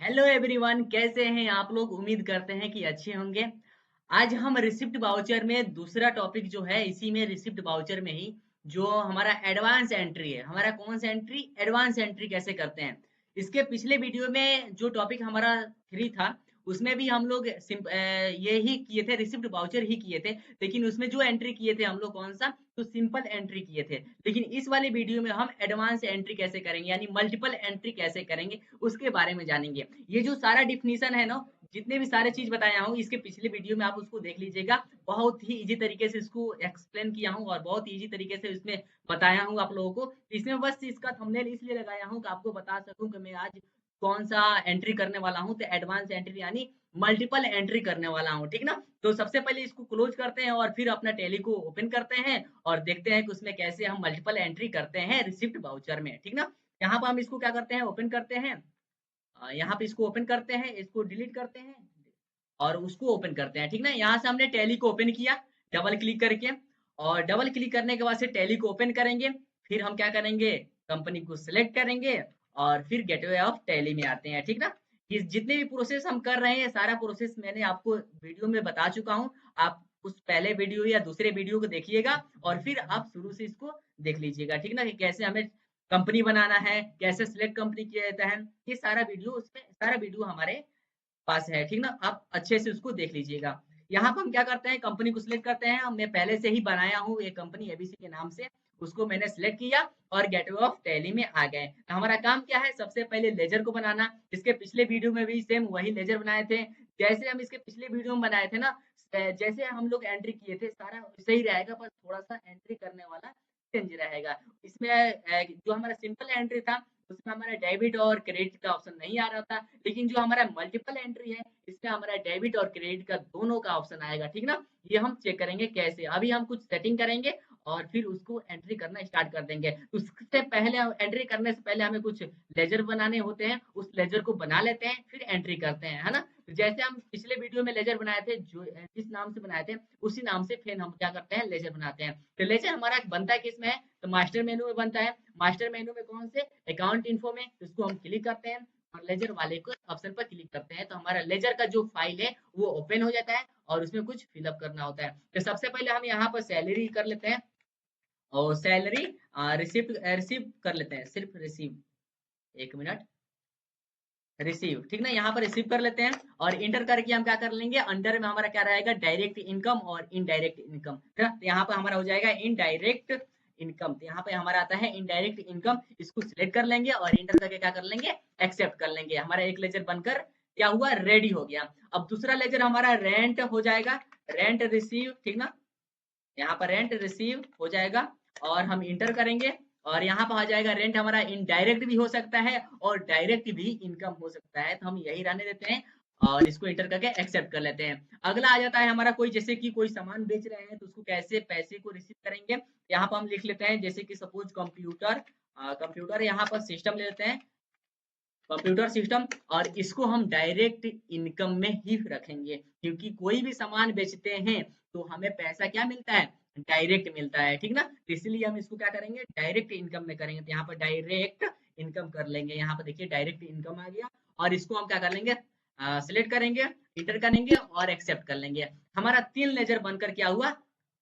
Hello everyone, कैसे हैं आप लोग। उम्मीद करते हैं कि अच्छे होंगे। आज हम रिसिप्ट वाउचर में दूसरा टॉपिक जो है, इसी में रिसिप्ट वाउचर में ही जो हमारा एडवांस एंट्री है, हमारा कौन सा एंट्री, एडवांस एंट्री कैसे करते हैं। इसके पिछले वीडियो में जो टॉपिक हमारा थ्री था, उसमें भी हम लोग ये ही किए थे, रिसिप्ट वाउचर ही किए थे। लेकिन उसमें जो एंट्री किए थे हम लोग कौन सा, तो सिंपल एंट्री किए थे। लेकिन इस वाले वीडियो में हम एडवांस एंट्री कैसे करेंगे, यानी मल्टीपल एंट्री कैसे करेंगे, उसके बारे में जानेंगे। ये जो सारा डिफिनीशन है ना, जितने भी सारे चीज बताया हूँ, इसके पिछले वीडियो में आप उसको देख लीजिएगा। बहुत ही इजी तरीके से इसको एक्सप्लेन किया हूँ और बहुत इजी तरीके से इसमें बताया हूँ आप लोगों को। इसमें बस इसका थंबनेल इसलिए लगाया हूँ कि आपको बता सकूं कि मैं आज कौन सा एंट्री करने वाला हूँ। तो एडवांस एंट्री यानी मल्टीपल एंट्री करने वाला हूँ, ठीक ना। तो सबसे पहले इसको क्लोज करते हैं और फिर अपना टैली को ओपन करते हैं और देखते हैं कि उसमें कैसे हम मल्टीपल एंट्री करते हैं रिसिप्ट वाउचर में, ठीक ना। यहाँ पर हम इसको क्या करते हैं, ओपन करते हैं। यहाँ पे इसको ओपन करते हैं, इसको डिलीट करते हैं और उसको ओपन करते हैं, ठीक ना। यहाँ से हमने टैली को ओपन किया डबल क्लिक करके, और डबल क्लिक करने के बाद से टैली को ओपन करेंगे। फिर हम क्या करेंगे, कंपनी को सिलेक्ट करेंगे और फिर गेटवे ऑफ टैली में आते हैं, ठीक ना। ये जितने भी प्रोसेस हम कर रहे हैं, सारा प्रोसेस मैंने आपको वीडियो में बता चुका हूँ। आप उस पहले वीडियो या दूसरे वीडियो को देखिएगा और फिर आप शुरू से इसको देख लीजिएगा, ठीक ना, कि कैसे हमें कंपनी बनाना है, कैसे सिलेक्ट कंपनी किया जाता है। ये सारा वीडियो, उसमें सारा वीडियो हमारे पास है, ठीक ना। आप अच्छे से उसको देख लीजिएगा। यहाँ पर हम क्या करते हैं, कंपनी को सिलेक्ट करते हैं। मैं पहले से ही बनाया हूँ एक कंपनी एबीसी के नाम से, उसको मैंने सिलेक्ट किया और गेटवे ऑफ टैली में आ गए। तो हमारा काम क्या है, सबसे पहले लेजर को बनाना। इसके पिछले वीडियो में भी सेम वही लेजर बनाए थे, जैसे हम इसके पिछले वीडियो में बनाए थे ना। जैसे हम लोग एंट्री किए थे, सारा वैसे ही रहेगा, बस थोड़ा सा एंट्री करने वाला चेंज रहेगा। इसमें जो हमारा सिंपल एंट्री था, उसमें हमारा डेबिट और क्रेडिट का ऑप्शन नहीं आ रहा था। लेकिन जो हमारा मल्टीपल एंट्री है, इसमें हमारा डेबिट और क्रेडिट का दोनों का ऑप्शन आएगा, ठीक ना। ये हम चेक करेंगे कैसे। अभी हम कुछ सेटिंग करेंगे और फिर उसको एंट्री करना स्टार्ट कर देंगे। उससे पहले, एंट्री करने से पहले हमें कुछ लेजर बनाने होते हैं, उस लेजर को बना लेते हैं, फिर एंट्री करते हैं, है ना। तो जैसे हम पिछले वीडियो में लेजर बनाए थे, जो जिस नाम से बनाए थे, उसी नाम से फिर हम क्या करते हैं, लेजर बनाते हैं। तो लेजर हमारा बनता है किसमें है, तो मास्टर मेनू में बनता है। मास्टर मेनू में कौन से, अकाउंट इन्फो में। तो इसको हम क्लिक करते हैं और लेजर वाले को ऑप्शन पर क्लिक करते हैं, तो हमारा लेजर का जो फाइल है वो ओपन हो जाता है और उसमें कुछ फिलअप करना होता है। तो सबसे पहले हम यहाँ पर सैलरी कर लेते हैं और सैलरी रिसिप्ट रिसीव कर लेते हैं, सिर्फ रिसीव, एक मिनट, रिसीव, ठीक ना। यहाँ पर रिसीव कर लेते हैं और इंटर करके हम क्या कर लेंगे, अंडर में हमारा क्या रहेगा, डायरेक्ट इनकम और इनडायरेक्ट इनकम। तो यहाँ पर हमारा हो जाएगा इनडायरेक्ट इनकम। तो यहाँ पे हमारा आता है इनडायरेक्ट इनकम। इसको सिलेक्ट कर लेंगे और इंटर करके क्या कर लेंगे, एक्सेप्ट कर लेंगे। हमारा एक लेजर बनकर क्या हुआ, रेडी हो गया। अब दूसरा लेजर हमारा रेंट हो जाएगा, रेंट रिसीव, ठीक ना। यहाँ पर रेंट रिसीव हो जाएगा और हम इंटर करेंगे और यहाँ पर आ जाएगा रेंट। हमारा इनडायरेक्ट भी हो सकता है और डायरेक्ट भी इनकम हो सकता है, तो हम यही रहने देते हैं और इसको इंटर करके एक्सेप्ट कर लेते हैं। अगला आ जाता है हमारा, कोई जैसे कि कोई सामान बेच रहे हैं तो उसको कैसे पैसे को रिसीव करेंगे। यहाँ पर हम लिख लेते हैं, जैसे कि सपोज कंप्यूटर, कंप्यूटर यहाँ पर सिस्टम ले लेते हैं, कंप्यूटर सिस्टम। और इसको हम डायरेक्ट इनकम में ही रखेंगे, क्योंकि कोई भी सामान बेचते हैं तो हमें पैसा क्या मिलता है, डायरेक्ट मिलता है, ठीक ना। तो इसलिए हम इसको क्या करेंगे, डायरेक्ट इनकम में करेंगे। तो यहाँ पर डायरेक्ट इनकम कर लेंगे। यहाँ पर देखिए डायरेक्ट इनकम आ गया और इसको हम क्या कर लेंगे, सिलेक्ट करेंगे, इंटर करेंगे और एक्सेप्ट कर लेंगे। हमारा 3 लेजर बनकर क्या हुआ,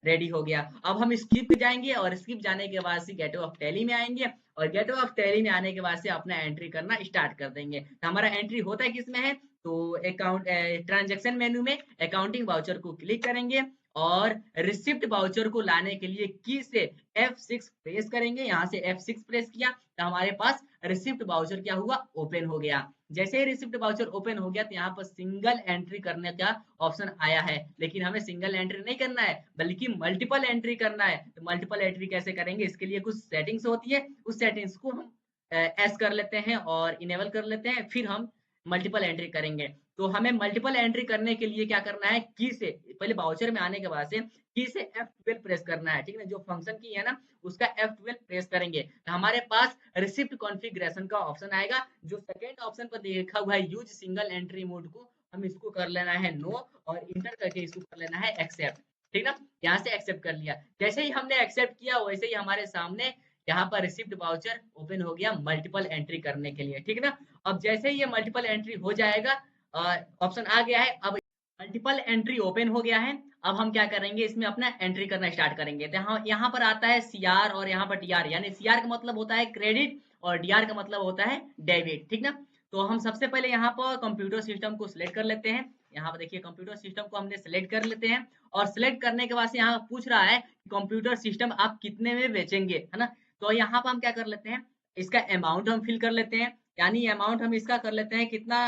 रेडी हो गया। अब हम स्किप पे जाएंगे और स्किप जाने के बाद से गेटवे ऑफ टैली में आएंगे और गेटवे ऑफ टैली में आने के बाद से अपना एंट्री करना स्टार्ट कर देंगे। तो हमारा एंट्री होता है किसमें है, तो अकाउंट ट्रांजैक्शन मेनू में अकाउंटिंग वाउचर को क्लिक करेंगे और रिसिप्ट वाउचर को लाने के लिए की से F6 प्रेस करेंगे। यहाँ से F6 प्रेस किया तो हमारे पास रिसिप्ट वाउचर क्या हुआ, ओपन हो गया। जैसे ही रिसिप्ट वाउचर ओपन हो गया तो यहाँ पर सिंगल एंट्री करने का ऑप्शन आया है, लेकिन हमें सिंगल एंट्री नहीं करना है बल्कि मल्टीपल एंट्री करना है। तो मल्टीपल एंट्री कैसे करेंगे, इसके लिए कुछ सेटिंग्स होती है, उस सेटिंग्स को हम एस कर लेते हैं और इनेबल कर लेते हैं, फिर हम मल्टीपल एंट्री करेंगे। तो हमें मल्टीपल एंट्री करने के लिए क्या करना है, की से पहले वाउचर में आने के बाद से की से F12 प्रेस करना है, ठीक है। जो फंक्शन की है ना, उसका F12 प्रेस करेंगे तो हमारे पास रिसिप्ट कॉन्फ़िगरेशन का ऑप्शन आएगा। जो सेकंड ऑप्शन पर देखा हुआ है यूज सिंगल एंट्री मोड को, हम इसको कर लेना है नो और इंटर करके इसको कर लेना है एक्सेप्ट, ठीक ना। यहाँ से एक्सेप्ट कर लिया। जैसे ही हमने एक्सेप्ट किया वैसे ही हमारे सामने यहाँ पर रिसिप्ट वाउचर ओपन हो गया मल्टीपल एंट्री करने के लिए, ठीक ना। अब जैसे ही ये मल्टीपल एंट्री हो जाएगा, ऑप्शन आ गया है, अब मल्टीपल एंट्री ओपन हो गया है। अब हम क्या करेंगे, इसमें अपना एंट्री करना स्टार्ट करेंगे। तो यहाँ पर आता है सीआर और यहाँ पर टीआर, यानी सीआर का मतलब होता है क्रेडिट और डीआर का मतलब होता है डेबिट, ठीक ना। तो हम सबसे पहले यहाँ पर कंप्यूटर सिस्टम को सिलेक्ट कर लेते हैं। यहाँ पर देखिए कंप्यूटर सिस्टम को हमने सिलेक्ट कर लेते हैं, और सिलेक्ट करने के बाद से यहाँ पूछ रहा है कंप्यूटर सिस्टम आप कितने में बेचेंगे, है ना। तो यहाँ पर हम क्या कर लेते हैं, इसका अमाउंट हम फिल कर लेते हैं, यानी अमाउंट हम इसका कर लेते हैं कितना,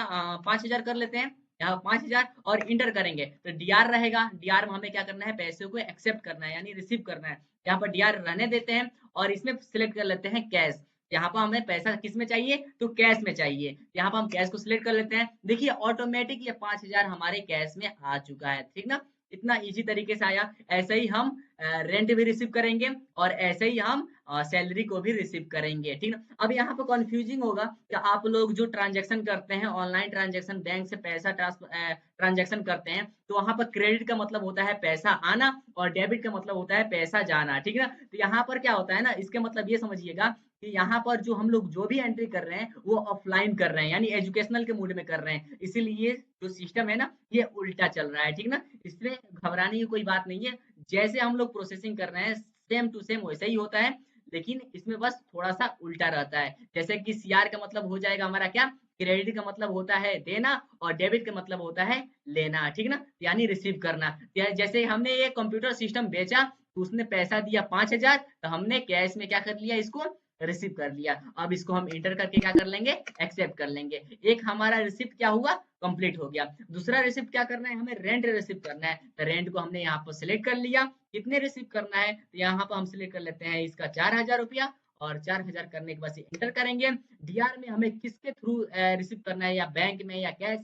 5,000 कर लेते हैं, यहाँ 5,000 और इंटर करेंगे तो डीआर रहेगा। डीआर में हमें क्या करना है, पैसे को एक्सेप्ट करना है यानी रिसीव करना है। यहाँ पर डीआर रहने देते हैं और इसमें सिलेक्ट कर लेते हैं कैश। यहाँ पर हमें पैसा किस में चाहिए, तो कैश में चाहिए। यहाँ पर हम कैश को सिलेक्ट कर लेते हैं। देखिए ऑटोमेटिक ये 5,000 हमारे कैश में आ चुका है, ठीक ना। इतना इजी तरीके से आया। ऐसे ही हम रेंट भी रिसीव करेंगे और ऐसे ही हम सैलरी को भी रिसीव करेंगे, ठीक ना। अब यहाँ पे कंफ्यूजिंग होगा कि आप लोग जो ट्रांजैक्शन करते हैं, ऑनलाइन ट्रांजैक्शन, बैंक से पैसा ट्रांजैक्शन करते हैं, तो वहां पर क्रेडिट का मतलब होता है पैसा आना और डेबिट का मतलब होता है पैसा जाना, ठीक है ना। तो यहाँ पर क्या होता है ना, इसके मतलब ये समझिएगा कि यहाँ पर जो हम लोग जो भी एंट्री कर रहे हैं वो ऑफलाइन कर रहे हैं, यानी एजुकेशनल के मूड में कर रहे हैं। इसीलिए जो सिस्टम है ना ये उल्टा चल रहा है, ठीक ना। इसमें घबराने की कोई बात नहीं है। जैसे हम लोग प्रोसेसिंग कर रहे हैं सेम टू सेम वैसा ही होता है, लेकिन इसमें बस थोड़ा सा उल्टा रहता है। जैसे कि सीआर का मतलब हो जाएगा हमारा क्या, क्रेडिट का मतलब होता है देना और डेबिट का मतलब होता है लेना, ठीक ना, यानी रिसीव करना। जैसे हमने ये कंप्यूटर सिस्टम बेचा तो उसने पैसा दिया 5,000, तो हमने कैश में क्या कर लिया, इसको रिसीव कर लिया। अब इसको हम इंटर करके क्या कर लेंगे, एक्सेप्ट कर लेंगे। एक हमारा रिसिप्ट क्या हुआ, कंप्लीट हो गया। दूसरा रिसिप्ट क्या करना है, हमें रेंट रिसीव करना है। तो रेंट को हमने यहाँ पर सिलेक्ट कर लिया, कितने रिसीव करना है, तो यहाँ पर हम सिलेक्ट कर लेते हैं इसका 4,000 रुपया, और 4,000 करने के बाद इंटर करेंगे। डीआर में हमें किसके थ्रू रिसीव करना है, या बैंक में या कैश,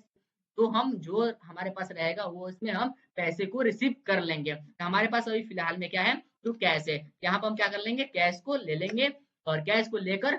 तो हम जो हमारे पास रहेगा वो इसमें हम पैसे को रिसीव कर लेंगे। तो हमारे पास अभी फिलहाल में क्या है, तो कैश है। यहाँ पर हम क्या कर लेंगे, कैश को ले लेंगे और कैश को लेकर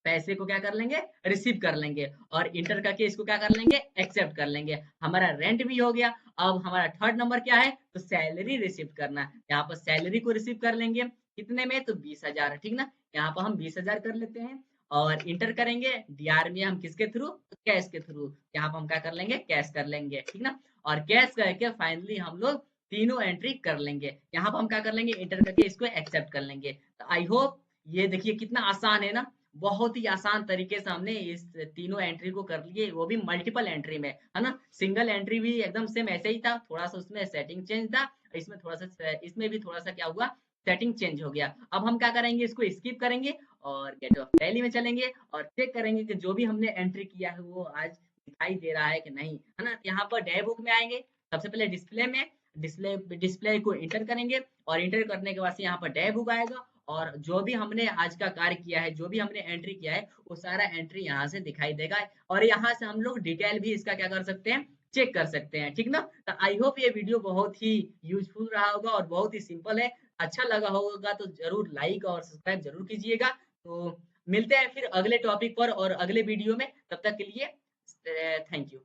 पैसे को क्या कर लेंगे, रिसीव कर लेंगे, और इंटर करके इसको क्या कर लेंगे, एक्सेप्ट कर लेंगे। हमारा रेंट भी हो गया। अब हमारा थर्ड नंबर क्या है, तो सैलरी रिसीव करना। यहाँ पर सैलरी को रिसीव कर लेंगे, कितने में, तो 20,000, ठीक ना। यहाँ पर हम 20,000 कर लेते हैं और इंटर करेंगे। डीआर में हम किसके थ्रू, कैश के थ्रू। यहाँ पर हम क्या कर लेंगे, कैश कर लेंगे, ठीक ना। और कैश करके फाइनली हम लोग तीनों एंट्री कर लेंगे। यहाँ पर हम क्या कर लेंगे, इंटर करके इसको एक्सेप्ट कर लेंगे। तो आई होप ये देखिए कितना आसान है ना, बहुत ही आसान तरीके से हमने इस तीनों एंट्री को कर लिए, वो भी मल्टीपल एंट्री में, है ना। सिंगल एंट्री भी एकदम सेम ऐसे ही था, थोड़ा सा उसमें सेटिंग चेंज था, इसमें थोड़ा सा, इसमें भी थोड़ा सा क्या हुआ, सेटिंग चेंज हो गया। अब हम क्या करेंगे, इसको स्किप करेंगे और गेट ऑफ टैली में चलेंगे और चेक करेंगे कि जो भी हमने एंट्री किया है वो आज दिखाई दे रहा है कि नहीं, है ना। यहाँ पर डे बुक में आएंगे, सबसे पहले डिस्प्ले में, डिस्प्ले को इंटर करेंगे और इंटर करने के बाद से यहाँ पर डे बुक आएगा, और जो भी हमने आज का कार्य किया है, जो भी हमने एंट्री किया है, वो सारा एंट्री यहाँ से दिखाई देगा। और यहाँ से हम लोग डिटेल भी इसका क्या कर सकते हैं, चेक कर सकते हैं, ठीक ना। तो आई होप ये वीडियो बहुत ही यूजफुल रहा होगा और बहुत ही सिंपल है। अच्छा लगा होगा तो जरूर लाइक और सब्सक्राइब जरूर कीजिएगा। तो मिलते हैं फिर अगले टॉपिक पर और अगले वीडियो में, तब तक के लिए थैंक यू।